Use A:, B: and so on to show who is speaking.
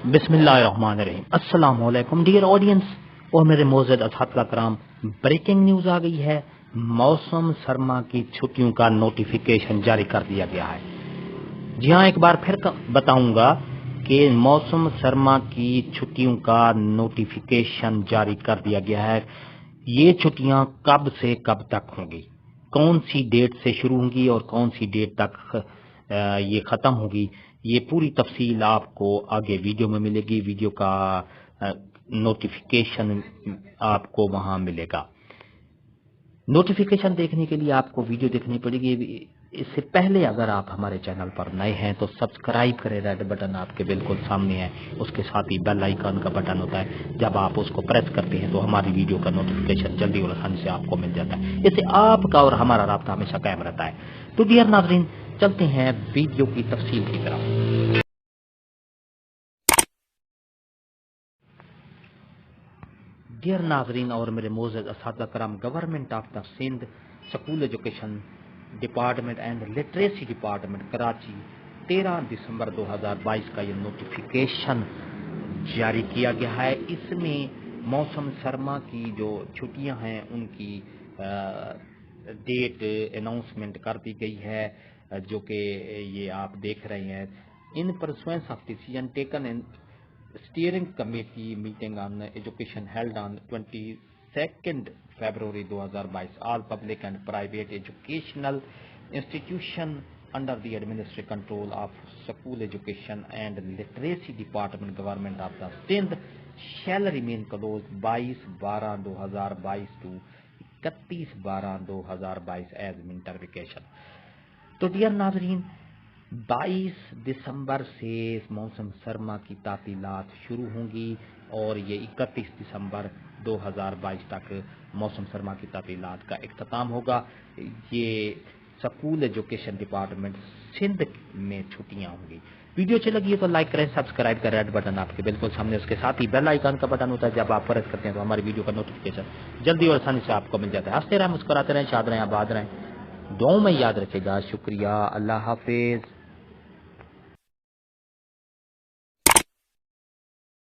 A: بسم اللہ الرحمن الرحیم۔ السلام علیکم ڈیئر آڈینس اور میرے معزز اساتذہ کرام، بریکنگ نیوز آ گئی ہے۔ موسم سرما کی چھٹیوں کا نوٹیفیکیشن جاری کر دیا گیا ہے۔ جی ہاں، ایک بار پھر بتاؤں گا کہ موسم سرما کی چھٹیوں کا نوٹیفیکیشن جاری کر دیا گیا ہے۔ یہ چھٹیاں کب سے کب تک ہوں گی، کون سی ڈیٹ سے شروع ہوں گی اور کون سی ڈیٹ تک یہ ختم ہوگی، یہ پوری تفصیل آپ کو آگے ویڈیو میں ملے گی۔ ویڈیو کا نوٹیفیکیشن آپ کو وہاں ملے گا۔ نوٹیفیکیشن دیکھنے کے لیے آپ کو ویڈیو دیکھنی پڑے گی۔ اس سے پہلے اگر آپ ہمارے چینل پر نئے ہیں تو سبسکرائب کریں، ریڈ بٹن آپ کے بالکل سامنے ہے، اس کے ساتھ ہی بیل آئیکن کا بٹن ہوتا ہے، جب آپ اس کو پریس کرتے ہیں تو ہماری ویڈیو کا نوٹیفیکیشن جلدی اور آسانی سے آپ کو مل جاتا ہے۔ اس سے آپ کا اور ہمارا رابطہ ہمیشہ قائم رہتا ہے۔ تو ڈیئر ناظرین، چلتے ہیں ویڈیو کی تفصیل کی طرف۔ ڈیئر ناظرین اور میرے معزز اساتذہ کرام، government of the Sindh school education department and literacy department Karachi 13 دسمبر 2022 کا یہ نوٹیفیکیشن جاری کیا گیا ہے۔ اس میں موسم سرما کی جو چھٹیاں ہیں ان کی ڈیٹ اناؤنسمنٹ کر دی گئی ہے، جو کہ یہ آپ دیکھ رہے ہیں۔ In pursuance of decision taken in Steering Committee meeting on education held on 22nd February 2022. All public and private educational institutions under the administrative control of School Education and Literacy Department, Government of the Sindh, shall remain closed 22/12/2022 to 31/12/2022 as winter vacation. تو dear ناظرین، 22 دسمبر سے موسم سرما کی تعطیلات شروع ہوں گی اور یہ 31 دسمبر 2022 تک موسم سرما کی تعطیلات کا اختتام ہوگا۔ یہ سکول ایجوکیشن ڈپارٹمنٹ سندھ میں چھٹیاں ہوں گی۔ ویڈیو اچھی لگی ہے تو لائک کریں، سبسکرائب کریں، ریڈ بٹن آپ کے بالکل سامنے، اس کے ساتھ ہی بیل آئیکن کا بٹن ہوتا ہے، جب آپ پریس کرتے ہیں تو ہماری ویڈیو کا نوٹیفیکیشن جلدی اور آسانی سے آپ کو مل جاتا ہے۔ ہنستے رہیں، مسکراتے رہیں، شاد رہیں، آباد رہیں، دعاؤں میں یاد رکھے گا۔ شکریہ، اللہ حافظ۔